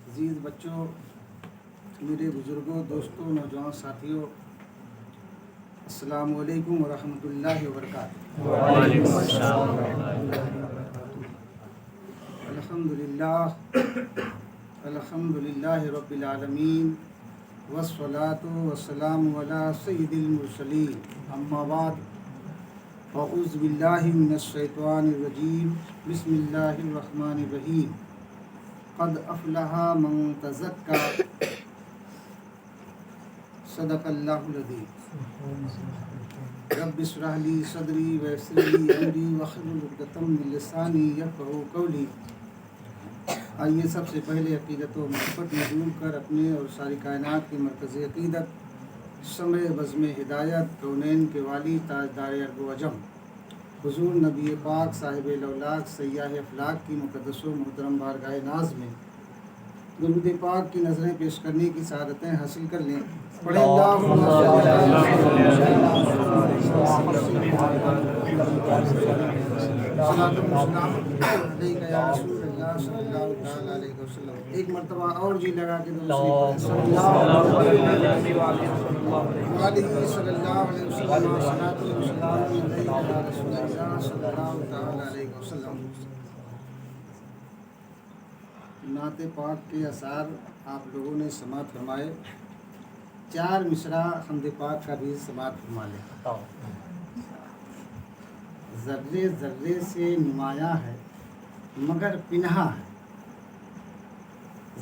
عزیز بچوں، میرے بزرگوں، دوستوں، نوجوان ساتھیوں، السلام علیکم ورحمۃ اللہ وبرکاتہ۔ وعلیکم السلام۔ الحمد للہ رب العالمین، والصلاة والسلام علی سید المرسلین، اما بعد، اعوذ باللہ من الشیطان الرجیم، بسم اللہ الرحمن الرحیم۔ قد افلح من تزکی، صدق اللہ العظیم۔ رب اشرح لی صدری ویسر لی امری واحلل عقدۃ من لسانی یفقہوا قولی۔ آئیے سب سے پہلے عقیدت و محبت میں ڈوب کر اپنے اور ساری کائنات کے مرکز عقیدت، شمع بزم ہدایت، کونین کے والی، تاجدار ارض و عجم، حضور نبی پاک صاحب الاولاق سیاح افلاق کی مقدس و محترم بارگاہ ناز میں درود پاک کی نظریں پیش کرنے کی سعادتیں حاصل کر لیں۔ پڑھیں اللہم ایک مرتبہ اور جی لگا کے نعت پاک کے اثار آپ لوگوں نے سماعت فرمائے، 4 مصرع حمد پاک کا بھی سماعت فرما لیں۔ ذرے ذرے سے نمایاں ہے مگر پنہا ہے،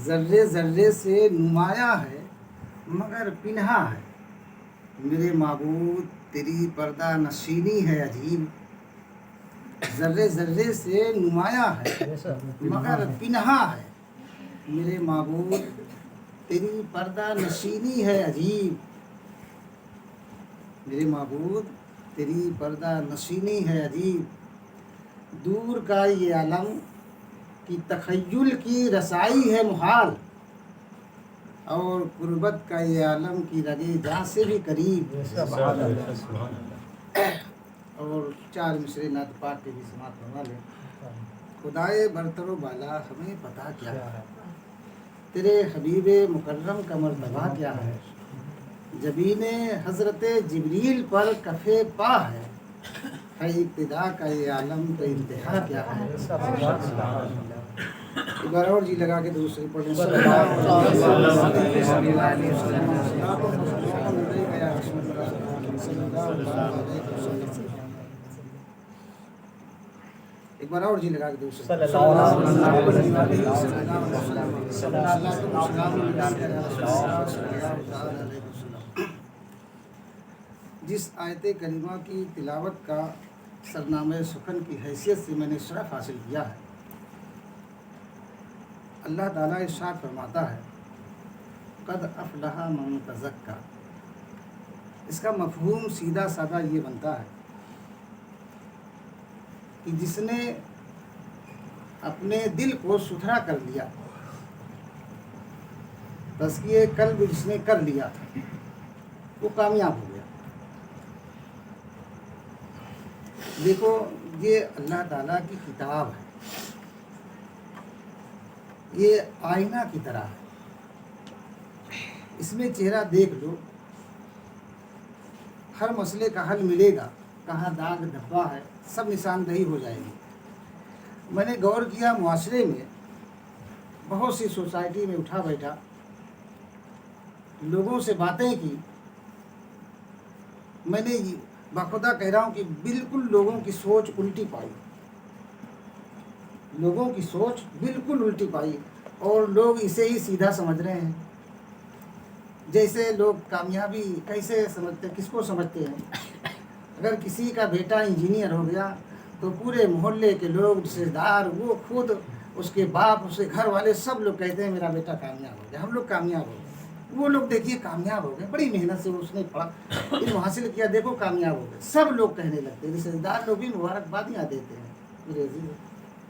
ذرے ذرے سے نمایاں ہے مگر پنہا ہے، میرے معبود تیری پردہ نشینی ہے عجیب۔ ذرے ذرے سے نمایاں ہے مگر پنہا ہے، میرے معبود تیری پردہ نشینی ہے عجیب۔ میرے معبود تیری پردہ نشینی ہے عجیب، دور کا یہ عالم کی تخیل کی رسائی ہے محال، اور قربت کا یہ عالم کی لگے جہاں سے بھی قریب۔ اور 4 مصرع نعت پاک کے بھی سماعت فرما لیں۔ خدائے برتر و بالا ہمیں پتہ کیا ہے، تیرے حبیب مکرم کا مرتبہ کیا ہے، جبین حضرت جبریل پر کف پا ہے ابتدا کا یہ عالم تو انتہا کیا ہے۔ ایک بار اور جی لگا کے دوسری پڑھیں۔ ایک بار اور جی لگا کے دوسری۔ جس آیت کریمہ کی تلاوت کا سرنامہ سخن کی حیثیت سے میں نے شرف حاصل کیا ہے، اللہ تعالیٰ ارشاد فرماتا ہے قد افلح من تزکی۔ اس کا مفہوم سیدھا سادہ یہ بنتا ہے کہ جس نے اپنے دل کو ستھرا کر لیا، تزکیہ قلب جس نے کر لیا وہ کامیاب ہو گیا۔ دیکھو یہ اللہ تعالیٰ کی کتاب ہے، یہ آئینہ کی طرح ہے، اس میں چہرہ دیکھ لو، ہر مسئلے کا حل ملے گا، کہاں داغ دھبا ہے سب نشاندہی ہو جائے گی۔ میں نے غور کیا معاشرے میں بہت سی سوسائٹی میں اٹھا بیٹھا لوگوں سے باتیں کی، میں نے باخدا کہہ رہا ہوں کہ بالکل لوگوں کی سوچ الٹی پائی، لوگوں کی سوچ بالکل الٹی پائی، اور لوگ اسے ہی سیدھا سمجھ رہے ہیں۔ جیسے لوگ کامیابی کیسے سمجھتے، کس کو سمجھتے ہیں؟ اگر کسی کا بیٹا انجینئر ہو گیا تو پورے محلے کے لوگ، رشتے دار، وہ خود، اس کے باپ، اس کے گھر والے، سب لوگ کہتے ہیں میرا بیٹا کامیاب ہو گیا، ہم لوگ کامیاب ہو گئے۔ وہ لوگ دیکھیے کامیاب ہو گئے، بڑی محنت سے اس نے پڑھا، علم حاصل کیا، دیکھو کامیاب ہو گئے، سب لوگ کہنے لگتے ہیں، رشتے دار لوگ بھی مبارکبادیاں دیتے ہیں۔ میرے عزیز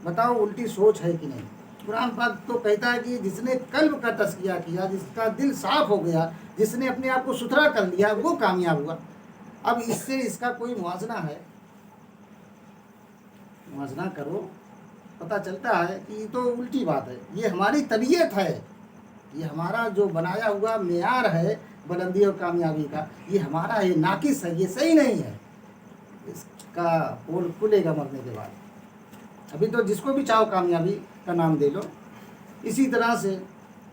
بتاؤ الٹی سوچ ہے کہ نہیں؟ قرآن پاک تو کہتا ہے کہ جس نے قلب کا تزکیہ کیا، جس کا دل صاف ہو گیا، جس نے اپنے آپ کو ستھرا کر لیا، وہ کامیاب ہوا۔ اب اس سے اس کا کوئی موازنہ ہے؟ موازنہ کرو، پتہ چلتا ہے کہ یہ تو الٹی بات ہے، یہ ہماری طبیعت ہے، یہ ہمارا جو بنایا ہوا معیار ہے بلندی اور کامیابی کا، یہ ہمارا یہ ناقص ہے، یہ صحیح نہیں ہے، اس کا پول کھلے گا مرنے کے بعد۔ ابھی تو جس کو بھی چاہو کامیابی کا نام دے لو۔ اسی طرح سے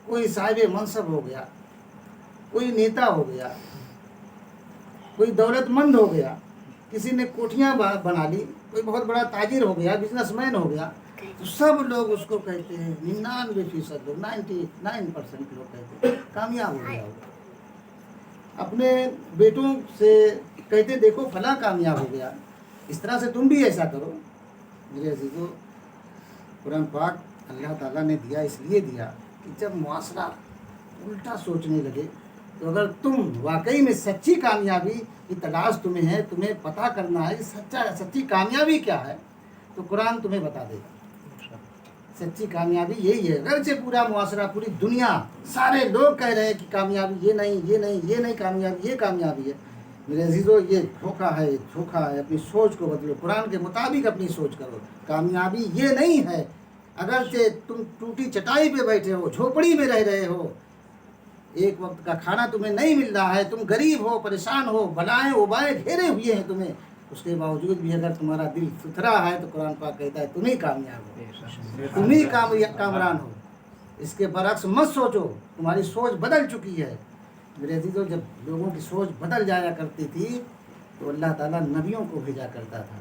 کوئی صاحب منصب ہو گیا، کوئی نیتا ہو گیا، کوئی دولت مند ہو گیا، کسی نے کوٹھیاں بنا لی، کوئی بہت بڑا تاجر ہو گیا، بزنس مین ہو گیا، تو سب لوگ اس کو کہتے ہیں 99% لوگ 99% لوگ کہتے ہیں کامیاب ہو گیا ہوگا۔ اپنے بیٹوں سے کہتے دیکھو فلاں کامیاب ہو گیا، اس طرح سے تم بھی ایسا کرو۔ میرے عزیزو، قرآن پاک اللہ تعالیٰ نے دیا اس لیے دیا کہ جب معاشرہ الٹا سوچنے لگے تو اگر تم واقعی میں سچی کامیابی کی تلاش تمہیں ہے، تمہیں پتہ کرنا ہے کہ سچی کامیابی کیا ہے، تو قرآن تمہیں بتا دے گا۔ سچی کامیابی یہی ہے۔ اگرچہ پورا معاشرہ، پوری دنیا، سارے لوگ کہہ رہے ہیں کہ کامیابی یہ نہیں کامیابی، یہ کامیابی ہے، میرے عزیزو یہ دھوکہ ہے، دھوکہ ہے۔ اپنی سوچ کو بدلو، قرآن کے مطابق اپنی سوچ کرو۔ کامیابی یہ نہیں ہے اگرچہ تم ٹوٹی چٹائی پہ بیٹھے ہو، جھوپڑی میں رہ رہے ہو، ایک وقت کا کھانا تمہیں نہیں مل رہا ہے، تم غریب ہو، پریشان ہو، بلائیں وبائیں گھیرے ہوئے ہیں تمہیں، اس کے باوجود بھی اگر تمہارا دل ستھرا ہے تو قرآن پاک کہتا ہے تم ہی کامیاب ہو، تم ہی کامران ہو۔ اس کے برعکس مت سوچو، تمہاری سوچ بدل چکی ہے۔ میرے عزیزو، جب لوگوں کی سوچ بدل جایا کرتی تھی تو اللہ تعالیٰ نبیوں کو بھیجا کرتا تھا۔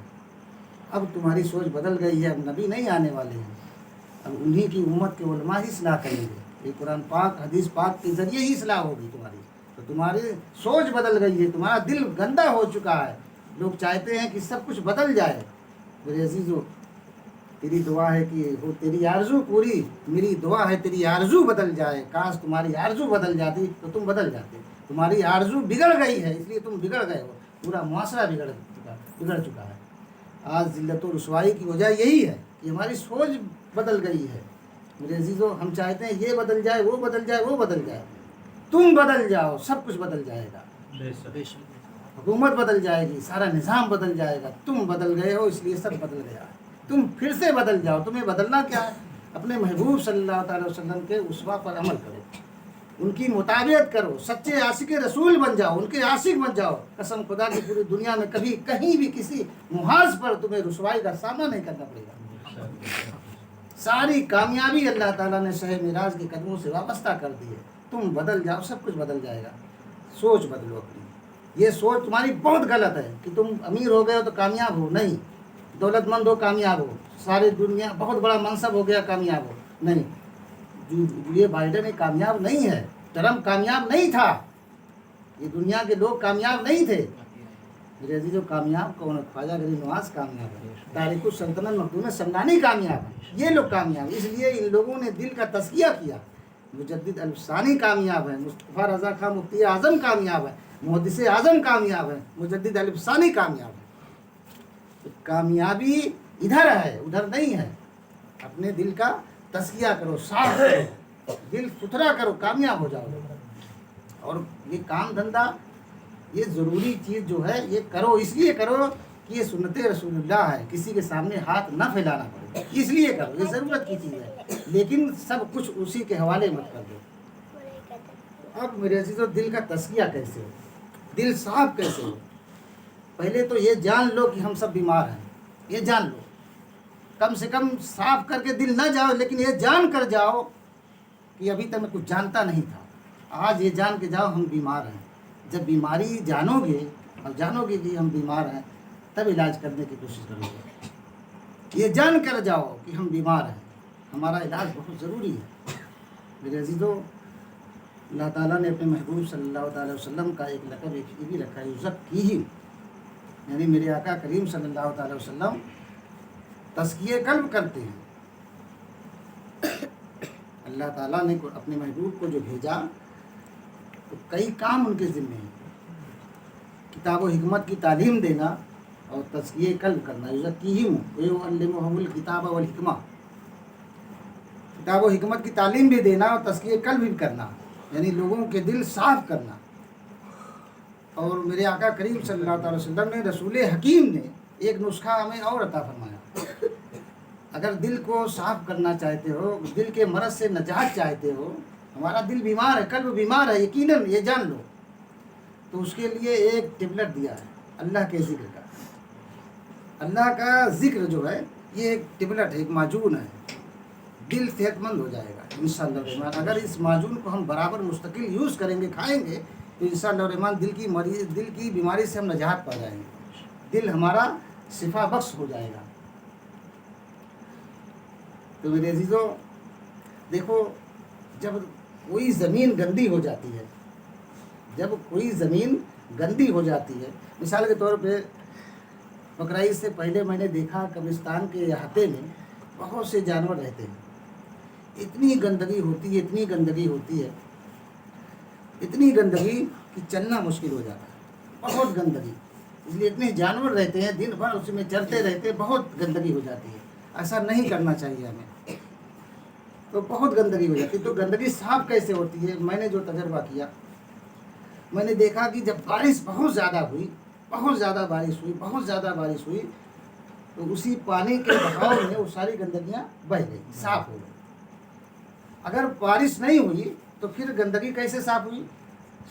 اب تمہاری سوچ بدل گئی ہے، اب نبی نہیں آنے والے ہیں، اب انہی کی امت کے علماء ہی اصلاح کریں گے۔ یہ قرآن پاک، حدیث پاک کے ذریعے ہی اصلاح ہوگی تمہاری۔ تو تمہاری سوچ بدل گئی ہے، تمہارا دل گندا ہو چکا ہے، لوگ چاہتے ہیں کہ سب کچھ بدل جائے۔ میرے عزیزو، تیری دعا ہے کہ وہ تیری آرزو پوری، میری دعا ہے تیری آرزو بدل جائے۔ کاش تمہاری آرزو بدل جاتی تو تم بدل جاتے۔ تمہاری آرزو بگڑ گئی ہے، اس لیے تم بگڑ گئے ہو، پورا معاشرہ بگڑ چکا ہے۔ آج ذلت و رسوائی کی وجہ یہی ہے کہ ہماری سوچ بدل گئی ہے۔ میرے عزیزو، ہم چاہتے ہیں یہ بدل جائے، وہ بدل جائے، وہ بدل جائے۔ تم بدل جاؤ، سب کچھ بدل جائے گا۔ حکومت بدل جائے گی، سارا نظام بدل جائے گا۔ تم بدل گئے ہو، اس لیے سب بدل گیا ہے۔ تم پھر سے بدل جاؤ۔ تمہیں بدلنا کیا ہے؟ اپنے محبوب صلی اللہ تعالی وسلم کے اسوہ پر عمل کرو، ان کی مطابقت کرو، سچے عاشق رسول بن جاؤ، ان کے عاشق بن جاؤ۔ قسم خدا کی پوری دنیا میں کبھی کہیں بھی کسی محاذ پر تمہیں رسوائی کا سامنا نہیں کرنا پڑے گا۔ ساری کامیابی اللہ تعالیٰ نے شہ معراج کے قدموں سے وابستہ کر دی ہے۔ تم بدل جاؤ، سب کچھ بدل جائے گا۔ سوچ بدلو اپنی۔ یہ سوچ تمہاری بہت غلط ہے کہ تم امیر ہو گئے ہو تو کامیاب ہو، نہیں۔ دولت مند ہو کامیاب ہو، ساری دنیا بہت بڑا منصب ہو گیا کامیاب ہو، نہیں۔ یہ بائیڈن کامیاب نہیں ہے، ٹرمپ کامیاب نہیں تھا، یہ دنیا کے لوگ کامیاب نہیں تھے۔ میرے عزیزو، کامیاب کون ہے؟ خواجہ غریب نواز کامیاب ہے، تاریخ السلطنت مخدوم سمدانی کامیاب ہے، یہ لوگ کامیاب ہیں۔ اس لیے ان لوگوں نے دل کا تزکیہ کیا۔ مجدد الفسانی کامیاب ہے، مصطفیٰ رضا خان مفتی اعظم کامیاب ہے، محدث اعظم کامیاب ہے، مجدد الفسانی کامیاب ہے۔ کامیابی ادھر ہے، ادھر نہیں ہے۔ اپنے دل کا تزکیہ کرو، صاف کرو، دل ستھرا کرو، کامیاب ہو جاؤ۔ اور یہ کام دھندا، یہ ضروری چیز جو ہے یہ کرو، اس لیے کرو کہ یہ سنت رسول اللہ ہے، کسی کے سامنے ہاتھ نہ پھیلانا پڑے، اس لیے کرو، یہ ضرورت کی چیز ہے، لیکن سب کچھ اسی کے حوالے مت کر دو۔ اب میرے عزیزو، دل کا تزکیہ کیسے ہو، دل صاف کیسے ہو؟ پہلے تو یہ جان لو کہ ہم سب بیمار ہیں، یہ جان لو، کم سے کم صاف کر کے دل نہ جاؤ، لیکن یہ جان کر جاؤ کہ ابھی تک میں کچھ جانتا نہیں تھا، آج یہ جان کے جاؤ ہم بیمار ہیں۔ جب بیماری جانو گے اور جانو گے کہ ہم بیمار ہیں، تب علاج کرنے کی کوشش کرو گے۔ یہ جان کر جاؤ کہ ہم بیمار ہیں، ہمارا علاج بہت ضروری ہے۔ میرے عزیزو، اللہ تعالیٰ نے اپنے محبوب صلی اللہ تعالی وسلم کا ایک لقب یہ بھی رکھا ہے، یزکیہم، یعنی میرے آقا کریم صلی اللہ تعالی وسلم تزکیہ قلب کرتے ہیں۔ اللہ تعالیٰ نے اپنے محبوب کو جو بھیجا تو کئی کام ان کے ذمہ ہیں، کتاب و حکمت کی تعلیم دینا اور تزکیہ قلب کرنا۔ یزکیہم ویعلمہم الکتاب والحکمہ، کتاب و حکمت کی تعلیم بھی دینا اور تزکیہ قلب بھی کرنا، یعنی لوگوں کے دل صاف کرنا۔ اور میرے آقا کریم صلی اللہ تعالی وسلم نے، رسول حکیم نے ایک نسخہ ہمیں اور عطا فرمایا۔ اگر دل کو صاف کرنا چاہتے ہو، دل کے مرض سے نجات چاہتے ہو، हमारा दिल बीमार है, कल्ब बीमार है, यकीनन ये जान लो। तो उसके लिए एक टेबलेट दिया है अल्लाह के ज़िक्र का। अल्लाह का ज़िक्र जो है ये एक टेबलेट है, एक माजून है, दिल सेहतमंद हो जाएगा इंशाअल्लाह रहमान। अगर इस माजून को हम बराबर मुस्तकिल यूज़ करेंगे, खाएंगे, तो इंशाअल्लाह रहमान दिल की बीमारी से हम नजात पा जाएंगे, दिल हमारा शिफा बख्श हो जाएगा। तो मेरे अजीज़ों देखो, जब कोई ज़मीन गंदी हो जाती है, जब कोई ज़मीन गंदी हो जाती है, मिसाल के तौर पे बकरीद से पहले मैंने देखा कब्रिस्तान के अहाते में बहुत से जानवर रहते हैं, इतनी गंदगी होती है, इतनी गंदगी होती है, इतनी गंदगी कि चलना मुश्किल हो जाता है, बहुत गंदगी। इसलिए इतने जानवर रहते हैं, दिन भर उसमें चलते रहते हैं, बहुत गंदगी हो जाती है। ऐसा नहीं करना चाहिए हमें, तो बहुत गंदगी हो जाती है। तो गंदगी साफ कैसे होती है? मैंने जो तजर्बा किया, मैंने देखा कि जब बारिश बहुत ज़्यादा हुई, बहुत ज़्यादा बारिश हुई, बहुत ज़्यादा बारिश हुई, तो उसी पानी के बहाव में वो सारी गंदगियाँ बह गई, साफ हो गई। अगर बारिश नहीं हुई तो फिर गंदगी कैसे साफ हुई?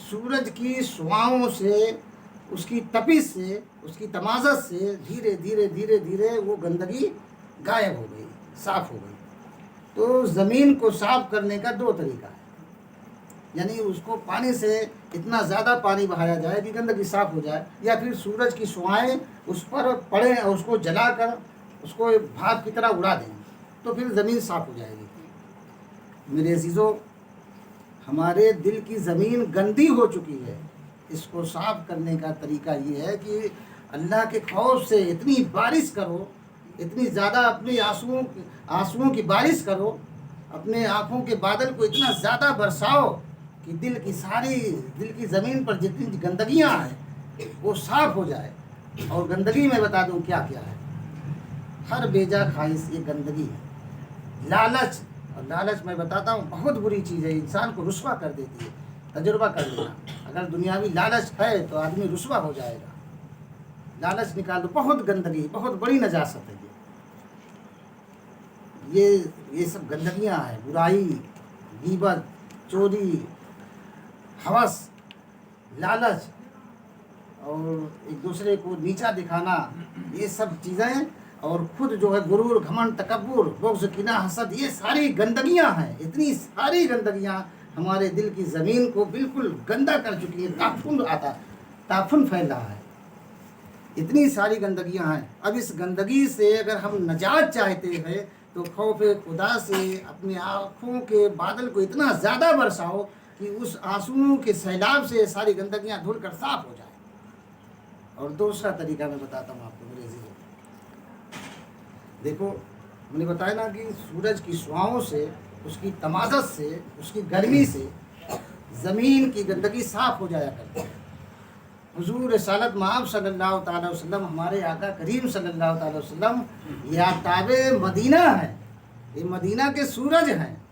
सूरज की शुआओं से, उसकी तपिश से, उसकी तमाज़त से धीरे धीरे धीरे धीरे वो गंदगी गायब हो गई, साफ हो गई। तो ज़मीन को साफ करने का दो तरीका है, यानी उसको पानी से इतना ज़्यादा पानी बहाया जाए कि गंदगी साफ हो जाए, या फिर सूरज की शुआएं उस पर पड़े और उसको जलाकर उसको भाप की तरह उड़ा दें, तो फिर ज़मीन साफ हो जाएगी। मेरे अजीज़ों, हमारे दिल की ज़मीन गंदी हो चुकी है, इसको साफ करने का तरीका ये है कि अल्लाह के खौफ से इतनी बारिश करो, इतनी ज़्यादा अपने आंसुओं की बारिश करो, अपने आँखों के बादल को इतना ज़्यादा बरसाओ कि दिल की ज़मीन पर जितनी गंदगियाँ हैं वो साफ़ हो जाए। और गंदगी मैं बता दूँ क्या क्या है। हर बेजा ख्वाहिश ये गंदगी है। लालच, और लालच मैं बताता हूँ बहुत बुरी चीज़ है, इंसान को रुस्वा कर देती है। तजुर्बा कर लेना, अगर दुनियावी लालच है तो आदमी रुस्वा हो जाएगा। लालच निकाल दो, बहुत गंदगी, बहुत बड़ी नजासत है ये सब गंदगियाँ हैं। बुराई, गीबत, चोरी, हवस, लालच और एक दूसरे को नीचा दिखाना, ये सब चीज़ें, और खुद जो है गुरूर, घमंड, तकब्बुर, बुग़्ज़, किना, हसद, ये सारी गंदगियाँ हैं। इतनी सारी गंदगियाँ हमारे दिल की ज़मीन को बिल्कुल गंदा कर चुकी है, ताफुन फैल रहा है, इतनी सारी गंदगियाँ हैं। अब इस गंदगी से अगर हम नजात चाहते हैं तो खौफ खुदा से अपनी आँखों के बादल को इतना ज़्यादा बरसाओ कि उस आंसुओं के सैलाब से सारी गंदगियाँ धुल कर साफ हो जाए। और दूसरा तरीका मैं बताता हूँ आपको मेरे अज़ीज़ों। देखो, मैंने बताया ना कि सूरज की शुआओं से, उसकी तमाज़त से, उसकी गर्मी से ज़मीन की गंदगी साफ़ हो जाया करती है। हुज़ूर रिसालत मआब सल्लल्लाहु अलैहि वसल्लम, हमारे आका करीम सल्लल्लाहु अलैहि वसल्लम ये आताबे मदीना है, ये मदीना के सूरज हैं,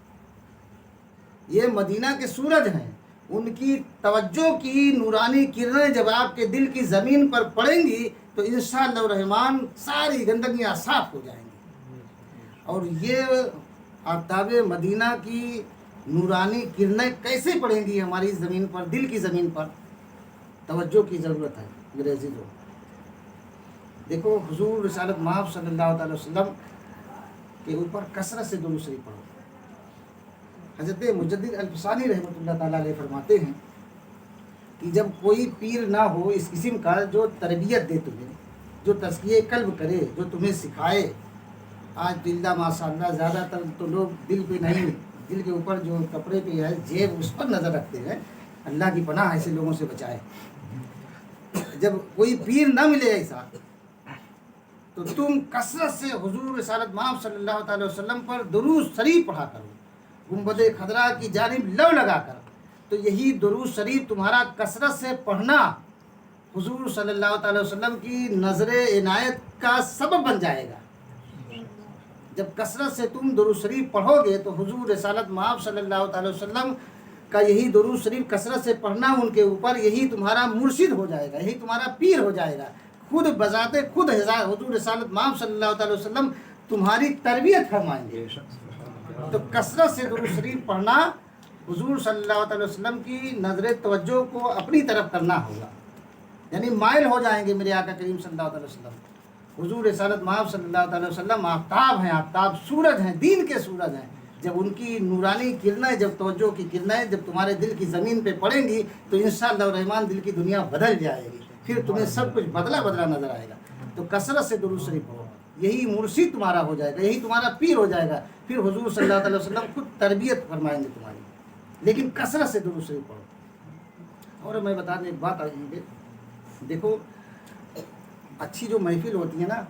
ये मदीना के सूरज हैं। उनकी तवज्जो की नूरानी किरणें जब आपके दिल की ज़मीन पर पड़ेंगी तो इंशाअल्लाह रहमान सारी गंदगियाँ साफ़ हो जाएंगी। और ये आताबे मदीना की नूरानी किरणें कैसे पड़ेंगी हमारी ज़मीन पर, दिल की ज़मीन पर? तवज्जो की ज़रूरत है मेरे अज़ीज़ों। देखो, हुज़ूर रिसालत मआब सल्लल्लाहु अलैहि वसल्लम के ऊपर कसरत से दुरूद शरीफ पढ़ो। हज़रत मुजद्दिद अल-फ़सानी रहमतुल्लाह ताला अलैह फरमाते हैं कि जब कोई पीर ना हो इस किस्म का जो तरबियत दे तुम्हें, जो तज़किये क़ल्ब करे, जो तुम्हें सिखाए। आज दिल्ला माशाअल्लाह ज़्यादातर तो लोग दिल पे नहीं, दिल के ऊपर जो कपड़े पे है जेब, उस पर नज़र रखते हैं। अल्लाह की पनाह ऐसे लोगों से बचाए। जब कोई पीर ना मिले ऐसा, तो तुम कसरत से हुज़ूर रिसालत मआब सल्लल्लाहु अलैहि वसल्लम पर दुरूद शरीफ पढ़ा करो, गुंबद खदरा की जानिब लव लगा कर। तो यही दुरूद शरीफ तुम्हारा कसरत से पढ़ना हुज़ूर सल्लल्लाहु अलैहि वसल्लम की नज़र इनायत का सबब बन जाएगा। जब कसरत से तुम दुरूद शरीफ पढ़ोगे तो हुज़ूर रिसालत मआब सल्लल्लाहु अलैहि वसल्लम का यही दुरूद शरीफ कसरत से पढ़ना उनके ऊपर, यही तुम्हारा मुर्शिद हो जाएगा, यही तुम्हारा पीर हो जाएगा। खुद बजाते खुद हुज़ूर रिसालत मआब सल्लल्लाहु अलैहि वसल्लम तुम्हारी तरबियत फरमाएंगे। तो कसरत से दुरूद शरीफ पढ़ना हुजूर सल्लल्लाहु अलैहि वसल्लम की नज़र तवज्जो को अपनी तरफ करना होगा, यानी माइल हो जाएंगे मेरे आका करीम सल्लल्लाहु अलैहि वसल्लम। हुजूर रिसालत माब सल्लल्लाहु अलैहि वसल्लम आफ्ताब हैं, आफ्ताब सूरज हैं, दीन के सूरज हैं। जब उनकी नूरानी किरणें, जब तवज्जो की किरणें जब तुम्हारे दिल की ज़मीन पे पड़ेंगी तो इंशाअल्लाह रहमान दिल की दुनिया बदल जाएगी, फिर तुम्हें सब कुछ बदला बदला नजर आएगा। तो कसरत से दुरूद शरीफ पढ़ो, यही मुर्शिद तुम्हारा हो जाएगा, यही तुम्हारा पीर हो जाएगा। फिर हुजूर सल्लल्लाहु अलैहि वसल्लम खुद तरबियत फरमाएंगे तुम्हारी, लेकिन कसरत से दुरूद शरीफ पढ़ो। और मैं बताने एक बात आएंगे, देखो अच्छी जो महफिल होती है ना,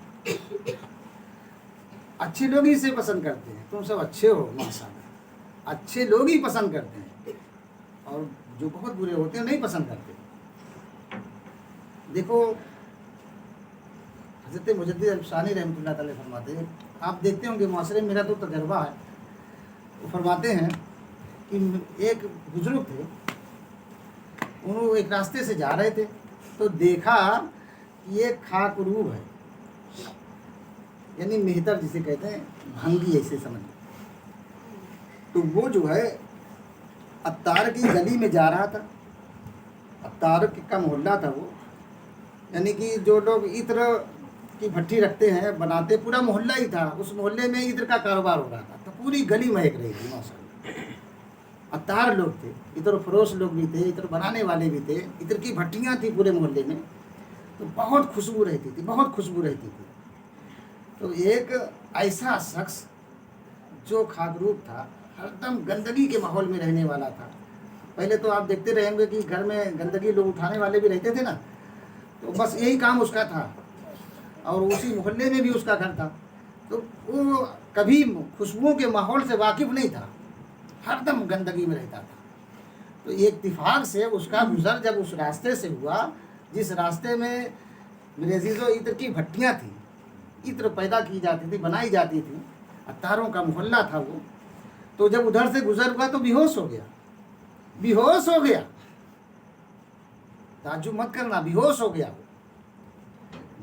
अच्छे लोग ही इसे पसंद करते हैं। तुम सब अच्छे हो माशाल्लाह, अच्छे लोग ही पसंद करते हैं, और जो बहुत बुरे होते हैं नहीं पसंद करते। देखो हज़रत मुजद्दिद अल-शानी रहमतुल्लाह अलैह फरमाते हैं, आप देखते होंगे माशरे में, मेरा तो तजर्बा है, वो फरमाते हैं कि एक बुजुर्ग थे, उन्होंने एक रास्ते से जा रहे थे तो देखा कि ये खाकरूब है, यानी मेहतर जिसे कहते हैं, भंगी ऐसे समझ। तो वो जो है अत्तार की गली में जा रहा था, अत्तार का मोहल्ला था वो, यानी कि जो लोग इत्र की भट्टी रखते हैं, बनाते, पूरा मोहल्ला ही था, उस मोहल्ले में इत्र का कारोबार हो रहा था। तो पूरी गली महक रही थी माशाल्लाह। अत्तार लोग थे, इत्र फरोश लोग भी थे, इत्र बनाने वाले भी थे, इत्र की भट्टियाँ थी पूरे मोहल्ले में, तो बहुत खुशबू रहती थी, बहुत खुशबू रहती थी। तो एक ऐसा शख्स जो खाकरूब था, हरदम गंदगी के माहौल में रहने वाला था। पहले तो आप देखते रहेंगे कि घर में गंदगी लोग उठाने वाले भी रहते थे ना, तो बस यही काम उसका था, और उसी मोहल्ले में भी उसका घर था। तो वो कभी खुशबुओं के माहौल से वाकिफ़ नहीं था, हरदम गंदगी में रहता था। तो एक इत्तिफाक से उसका गुजर जब उस रास्ते से हुआ जिस रास्ते में मेरे अजीज़ों इत्र की भट्टियाँ थी, इत्र पैदा की जाती थी, बनाई जाती थी, अत्तारों का मोहल्ला था वो। तो जब उधर से गुजर हुआ तो बेहोश हो गया, बेहोश हो गया, ताज्जुब मत करना, बेहोश हो गया वो।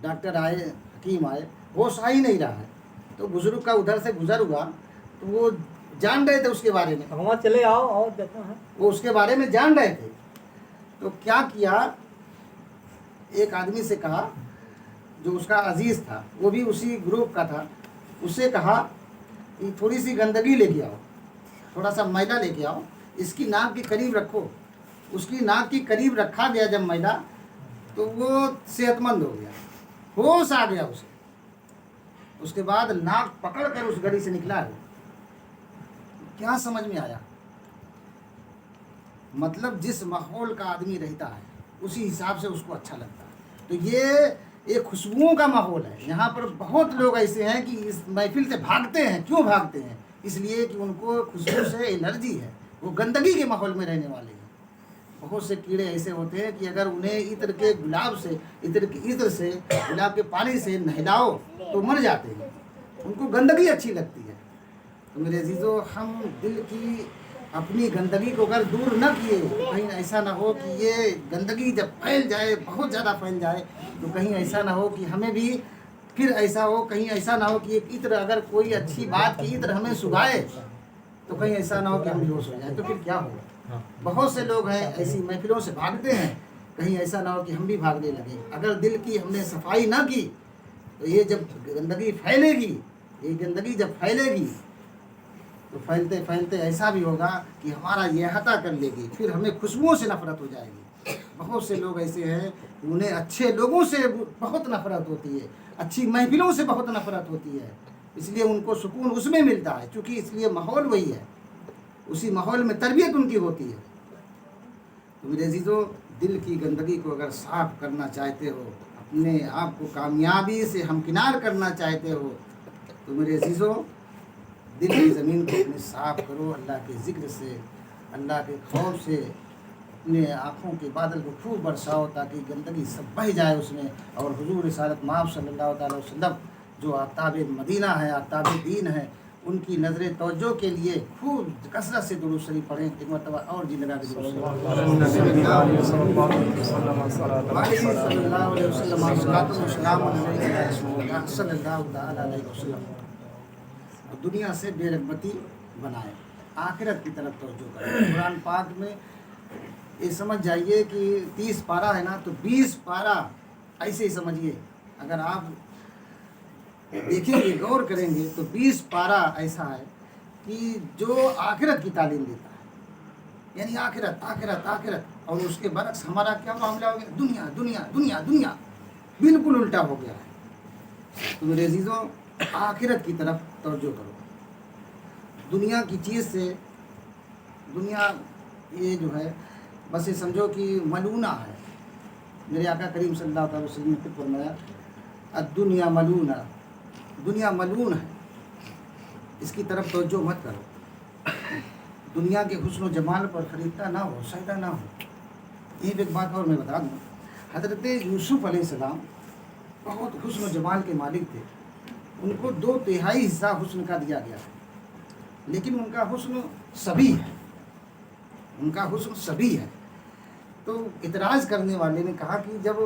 डॉक्टर आए, हकीम आए, होश आ ही नहीं रहा है। तो बुजुर्ग का उधर से गुजर हुआ, तो वो जान रहे थे उसके बारे में, वहाँ चले आओ और देखो हैं, वो उसके बारे में जान रहे थे। तो क्या किया, एक आदमी से कहा जो उसका अजीज़ था, वो भी उसी ग्रुप का था, उससे कहा कि थोड़ी सी गंदगी लेके आओ, थोड़ा सा मैदा लेके आओ, इसकी नाक के करीब रखो। उसकी नाक के करीब रखा गया जब मैदा, तो वो सेहतमंद हो गया, होश आ गया उसे। उसके बाद नाक पकड़ कर उस गली से निकला है। क्या समझ में आया? मतलब जिस माहौल का आदमी रहता है उसी हिसाब से उसको अच्छा लगता है। तो ये एक खुशबुओं का माहौल है। यहाँ पर बहुत लोग ऐसे हैं कि इस महफिल से भागते हैं। क्यों भागते हैं? इसलिए कि उनको खुशबू से एलर्जी है, वो गंदगी के माहौल में रहने वाले हैं। बहुत से कीड़े ऐसे होते हैं कि अगर उन्हें इत्र के गुलाब से, इत्र से, गुलाब के पानी से नहलाओ तो मर जाते हैं, उनको गंदगी अच्छी लगती है। तो मेरे अजीज़ों, हम दिल की अपनी गंदगी को अगर दूर न किए, कहीं ऐसा ना हो कि ये गंदगी जब फैल जाए, बहुत ज़्यादा फैल जाए, तो कहीं ऐसा ना हो कि हमें भी फिर ऐसा हो, कहीं ऐसा ना हो कि एक इत्र, अगर कोई अच्छी बात की इत्र हमें सुगाए, तो कहीं ऐसा ना हो कि हम बेहोश हो जाए, तो फिर क्या होगा? बहुत से लोग हैं ऐसी महफिलों से भागते हैं, कहीं ऐसा ना हो कि हम भी भागने लगे। अगर दिल की हमने सफाई ना की तो ये जब गंदगी फैलेगी, ये गंदगी जब फैलेगी तो फैलते फैलते ऐसा भी होगा कि हमारा ये अहाता कर लेगी, फिर हमें खुशबुओं से नफरत हो जाएगी। बहुत से लोग ऐसे हैं, उन्हें अच्छे लोगों से बहुत नफरत होती है, अच्छी महफिलों से बहुत नफरत होती है, इसलिए उनको सुकून उसमें मिलता है, क्योंकि इसलिए माहौल वही है, उसी माहौल में तरबियत उनकी होती है। तो मेरे अजीज़ों, दिल की गंदगी को अगर साफ़ करना चाहते हो, अपने आप को कामयाबी से हमकिनार करना चाहते हो, तो मेरे अजीज़ों, दिल की ज़मीन को अपने साफ़ करो, अल्लाह के ज़िक्र से, अल्लाह के खौफ से, अपने आँखों के बादल को खूब बरसाओ ताकि गंदगी सब बह जाए उसमें। और हुजूर रिसालत माब सल्लल्लाहु अलैहि वसल्लम जो आताब मदीना है, आताब दीन है, उनकी नज़र तवज्जो के लिए खूब कसरत से दुरूद शरीफ पढ़ें। एक मरतबा और जी लगा के दुरूद दुनिया से बेरगबती बनाए। आखिरत की तरफ तवज्जो करें। कुरान पाक में ये समझ जाइए कि 30 पारा है ना, तो 20 पारा ऐसे ही समझिए। अगर आप देखेंगे, गौर करेंगे, तो 20 पारा ऐसा है कि जो आखिरत की तालीम देता है, यानी आखिरत आखिरत आखिरत। और उसके बरक्स हमारा क्या मामला हो गया? दुनिया दुनिया दुनिया दुनिया, बिल्कुल उल्टा हो गया है। तो मेरे अजीज़ों, आखिरत की तरफ तवज्जो करो। दुनिया की चीज़ से, दुनिया ये जो है बस ये समझो कि मलूना है। मेरे आका करीम सल्लल्लाहु अलैहि वसल्लम ने खुद फरमाया, दुनिया मलूना, दुनिया मलून है, इसकी तरफ तवज्जो मत करो। दुनिया के हुस्न व जमाल पर खरीदता ना हो, सजदा ना हो। ये एक बात और मैं बता दूँ, हज़रत यूसुफ अलैहिस्सलाम बहुत हुस्न व जमाल के मालिक थे। उनको 2/3 हिस्सा हुस्न का दिया गया है, लेकिन उनका हुस्न सभी है, उनका हुस्न सभी है। तो इतराज़ करने वाले ने कहा कि जब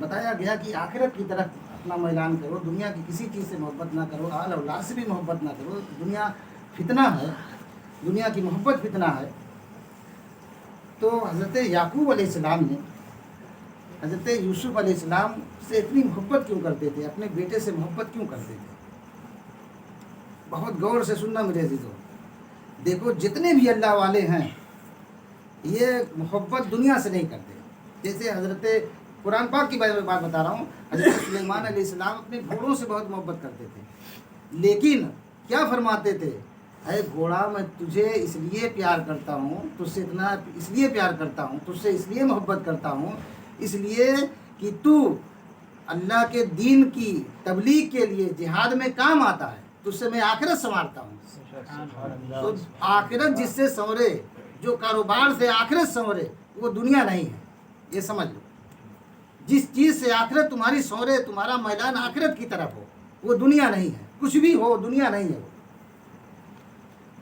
बताया गया कि आखिरत की तरफ अपना मैलान करो, दुनिया की किसी चीज़ से मोहब्बत ना करो, आल औलाद से भी मोहब्बत ना करो, दुनिया फितना है, दुनिया की मोहब्बत फितना है। तो हज़रत याकूब अलैहिस्सलाम ने हज़रत यूसुफ अलैहिस्सलाम से इतनी मोहब्बत क्यों करते थे, अपने बेटे से मोहब्बत क्यों करते थे? बहुत गौर से सुनना मेरे अजीज़ों। देखो, जितने भी अल्लाह वाले हैं ये मोहब्बत दुनिया से नहीं करते। जैसे हज़रत कुरान पाक की बात बता रहा हूँ, हज़रत सुलेमान अलैहिस्सलाम अपने घोड़ों से बहुत मोहब्बत करते थे, लेकिन क्या फरमाते थे? अरे घोड़ा, मैं तुझे इसलिए प्यार करता हूँ, तुझसे इतना इसलिए प्यार करता हूँ, तुझसे इसलिए मोहब्बत करता हूँ, इसलिए कि तू अल्लाह के दीन की तबलीग के लिए जिहाद में काम आता है, तुझसे मैं आखिरत संवारता हूँ। तो आखिरत जिससे संवरे, जो कारोबार से आखिरत संवरे, वो दुनिया नहीं है, ये समझ लो। जिस चीज़ से आखिरत तुम्हारी संवरे, तुम्हारा मैदान आखिरत की तरफ हो, वो दुनिया नहीं है। कुछ भी हो, दुनिया नहीं है वो।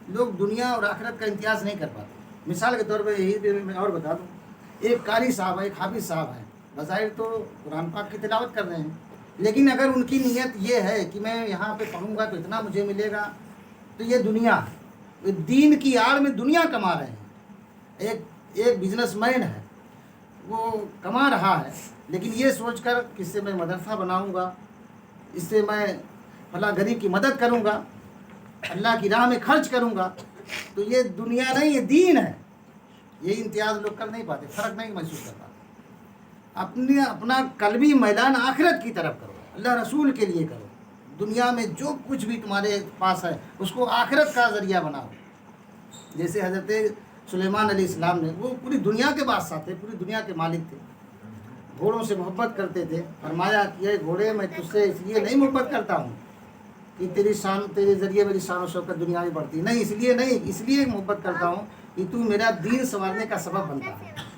लोग दुनिया और आखिरत का इम्तियाज़ नहीं कर पाते। मिसाल के तौर पर यही मैं और बता दूँ, एक कारी साहब है, एक हाफिज़ साहब हैं, बज़ाहिर तो कुरान पाक की तिलावत कर रहे हैं, लेकिन अगर उनकी नीयत ये है कि मैं यहाँ पे पढ़ूंगा तो इतना मुझे मिलेगा, तो ये दुनिया, दीन की आड़ में दुनिया कमा रहे हैं। एक बिजनेसमैन है, वो कमा रहा है, लेकिन ये सोचकर कि इससे मैं मदरसा बनाऊंगा, इससे मैं भला गरीब की मदद करूंगा, अल्लाह की राह में खर्च करूंगा, तो ये दुनिया नहीं, ये दीन है। ये इम्तियाज़ लोग कर नहीं पाते, फ़र्क नहीं महसूस कर पाते। अपना कल्बी मैदान आखिरत की तरफ करो, अल्लाह रसूल के लिए करो। दुनिया में जो कुछ भी तुम्हारे पास है उसको आखिरत का ज़रिया बनाओ। जैसे हज़रत सुलेमान अलैहिस्सलाम ने, वो पूरी दुनिया के बादशाह थे, पूरी दुनिया के मालिक थे, घोड़ों से मोहब्बत करते थे। फरमाया कि ये घोड़े, मैं तुझसे इसलिए नहीं मोहब्बत करता हूँ कि तेरी शान, तेरे ज़रिए मेरी शान और शौकत दुनिया में बढ़ती नहीं, इसलिए नहीं, इसलिए मोहब्बत करता हूँ कि तू मेरा दीन संवारने का सबब बनता है।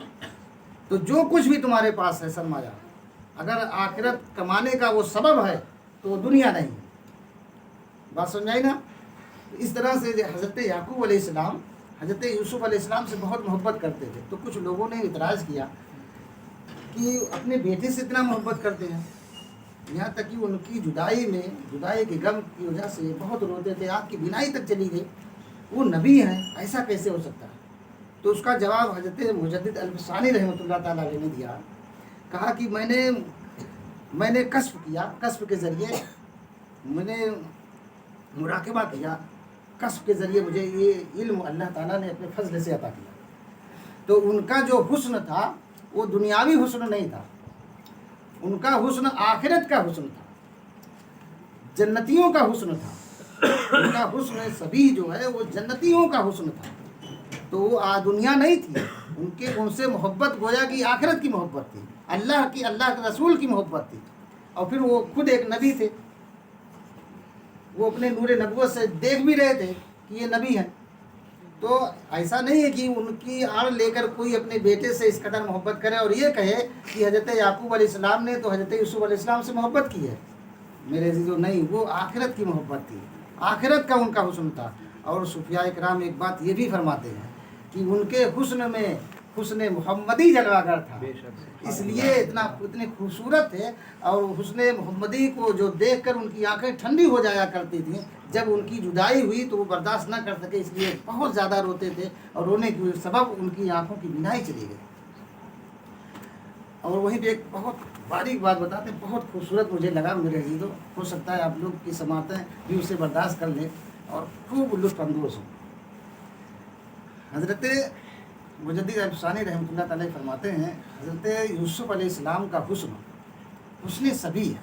तो जो कुछ भी तुम्हारे पास है सरमाया, अगर आखिरत कमाने का वो सबब है तो वो दुनिया नहीं। बात समझ आई ना? तो इस तरह से हज़रत याकूब अलैहिस्सलाम हज़रत यूसुफ अलैहिस्सलाम से बहुत मोहब्बत करते थे। तो कुछ लोगों ने इतराज़ किया कि अपने बेटे से इतना मोहब्बत करते हैं, यहाँ तक कि उनकी जुदाई में, जुदाई के गम की वजह से बहुत रोते थे, आँख की बीनाई तक चली गई। वो नबी हैं, ऐसा कैसे हो सकता है? तो उसका जवाब हज़रत मुजद्दिद अल-फ़सानी रहमतुल्लाह तआला अलैह ने दिया। कहा कि मैंने कश्फ किया, कश्फ के ज़रिए मैंने मुराक़बा किया, कश्फ के ज़रिए मुझे ये इल्म अल्लाह ताला ने अपने फजल से अता किया। तो उनका जो हुस्न था वो दुनियावी हुस्न नहीं था, उनका हुस्न आखिरत का हुस्न था, जन्नतियों का हुस्न था। उनका हुस्न सभी जो है वो जन्नतियों का हुस्न था। तो वो दुनिया नहीं थी, उनसे मोहब्बत गोया कि आखिरत की मोहब्बत थी, अल्लाह की, अल्लाह के रसूल की मोहब्बत थी। और फिर वो खुद एक नबी थे, वो अपने नूरे नबुव्वत से देख भी रहे थे कि ये नबी हैं। तो ऐसा नहीं है कि उनकी आड़ लेकर कोई अपने बेटे से इस कदर मोहब्बत करे और ये कहे कि हज़रत याकूब अलैहिस्सलाम ने तो हज़रत यूसुफ अलैहिस्सलाम से मोहब्बत की है। मेरे अज़ीज़ों, नहीं, वो आखिरत की मोहब्बत थी, आखिरत का उनका हुस्न था। और सूफिया इकराम एक बात ये भी फरमाते हैं कि उनके हुस्न में حسن محمدی جلواگر تھا، اس لیے اتنے خوبصورت تھے. اور حسن محمدی کو جو دیکھ کر ان کی آنکھیں ٹھنڈی ہو جایا کرتی تھیں. جب ان کی جدائی ہوئی تو وہ برداشت نہ کر سکے، اس لیے بہت زیادہ روتے تھے، اور رونے کے سبب ان کی آنکھوں کی بینائی چلی گئی. اور وہیں پہ ایک بہت باریک بات بتاتے ہیں، بہت خوبصورت مجھے لگا میرے عزیزوں. ہو سکتا ہے آپ لوگ کی سماعتیں بھی اسے برداشت کر لیں اور خوب لطف اندوز ہوں. حضرت مجدد افسانی رحمۃ اللہ تعالی فرماتے ہیں، حضرت یوسف علیہ السلام کا حسن سبی ہے،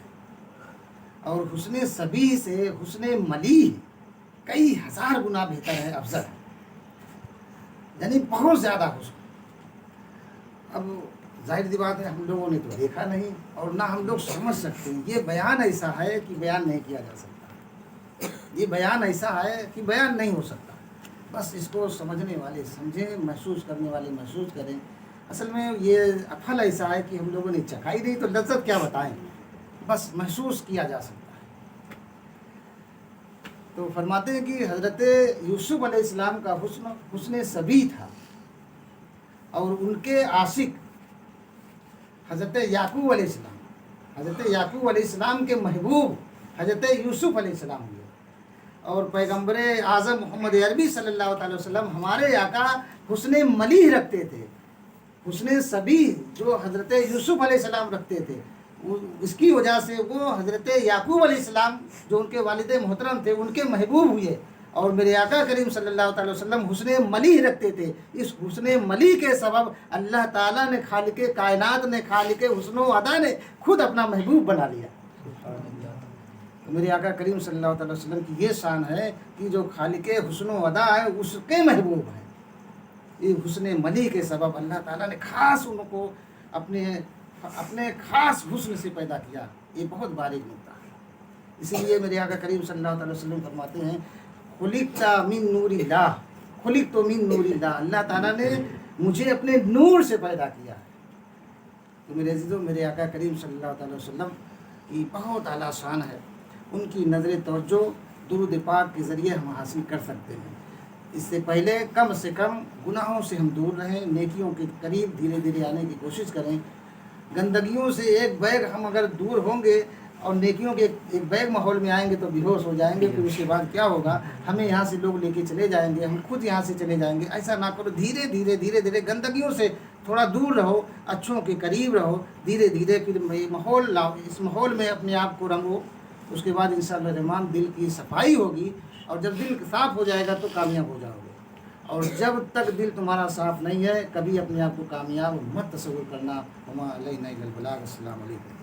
اور حسن سبی سے حسن ملی کئی ہزار گنا بہتر ہے، افضل ہے. یعنی بہت زیادہ حسن. اب ظاہر سی بات ہے ہم لوگوں نے تو دیکھا نہیں اور نہ ہم لوگ سمجھ سکتے ہیں. یہ بیان ایسا ہے کہ بیان نہیں کیا جا سکتا، یہ بیان ایسا ہے کہ بیان نہیں ہو سکتا. بس اس کو سمجھنے والے سمجھیں، محسوس کرنے والے محسوس کریں. اصل میں یہ پھل ایسا ہے کہ ہم لوگوں نے چکھائی نہیں تو لذت کیا بتائیں، بس محسوس کیا جا سکتا ہے. تو فرماتے ہیں کہ حضرت یوسف علیہ السلام کا حسن سبی تھا، اور ان کے عاشق حضرت یعقوب علیہ السلام کے محبوب حضرت یوسف علیہ السلام ہوئے. اور پیغمبر اعظم محمد عربی صلی اللہ تعالی وسلم ہمارے آقا حسن ملیح رکھتے تھے. حسن سبی جو حضرت یوسف علیہ السلام رکھتے تھے، اس کی وجہ سے وہ حضرت یعقوب علیہ السلام جو ان کے والد محترم تھے ان کے محبوب ہوئے. اور میرے آقا کریم صلی اللہ تعالی وسلم حسن ملیح رکھتے تھے. اس حسن ملیح کے سبب اللہ تعالیٰ نے، خالق کائنات نے، خالق حسن و ادا نے خود اپنا محبوب بنا لیا. میرے آقا کریم صلی اللہ تعالی وسلم کی یہ شان ہے کہ جو خالق حسن و ادا ہے اس کے محبوب ہیں. یہ حسن ملیح کے سبب اللہ تعالیٰ نے خاص ان کو اپنے خاص حسن سے پیدا کیا. یہ بہت باریک نقطہ ہے. اسی لیے میرے آقا کریم صلی اللہ تعالی وسلم فرماتے ہیں، خلقت من نور اللہ، خلقت من نور اللہ، اللہ تعالیٰ نے مجھے اپنے نور سے پیدا کیا ہے. تو میرے عزیزوں، میرے آقا کریم صلی اللہ تعالی وسلم کی بہت اعلیٰ شان ہے. ان کی نظر توجہ درود پاک کے ذریعے ہم حاصل کر سکتے ہیں. اس سے پہلے کم سے کم گناہوں سے ہم دور رہیں، نیکیوں کے قریب دھیرے دھیرے آنے کی کوشش کریں. گندگیوں سے ایک بیگ ہم اگر دور ہوں گے اور نیکیوں کے ایک بیگ ماحول میں آئیں گے تو بے ہوش ہو جائیں گے. پھر اس کے بعد کیا ہوگا، ہمیں یہاں سے لوگ لے کے چلے جائیں گے، ہم خود یہاں سے چلے جائیں گے. ایسا نہ کرو. دھیرے دھیرے گندگیوں سے تھوڑا دور رہو، اچھوں کے قریب رہو. دھیرے دھیرے پھر ماحول لاؤ، اس ماحول میں اپنے آپ کو رنگو. اس کے بعد انشاءاللہ الرحمن دل کی صفائی ہوگی، اور جب دل صاف ہو جائے گا تو کامیاب ہو جاؤ گے. اور جب تک دل تمہارا صاف نہیں ہے کبھی اپنے آپ کو کامیاب مت تصور کرنا. وما علینا الا البلاغ. السلام علیکم.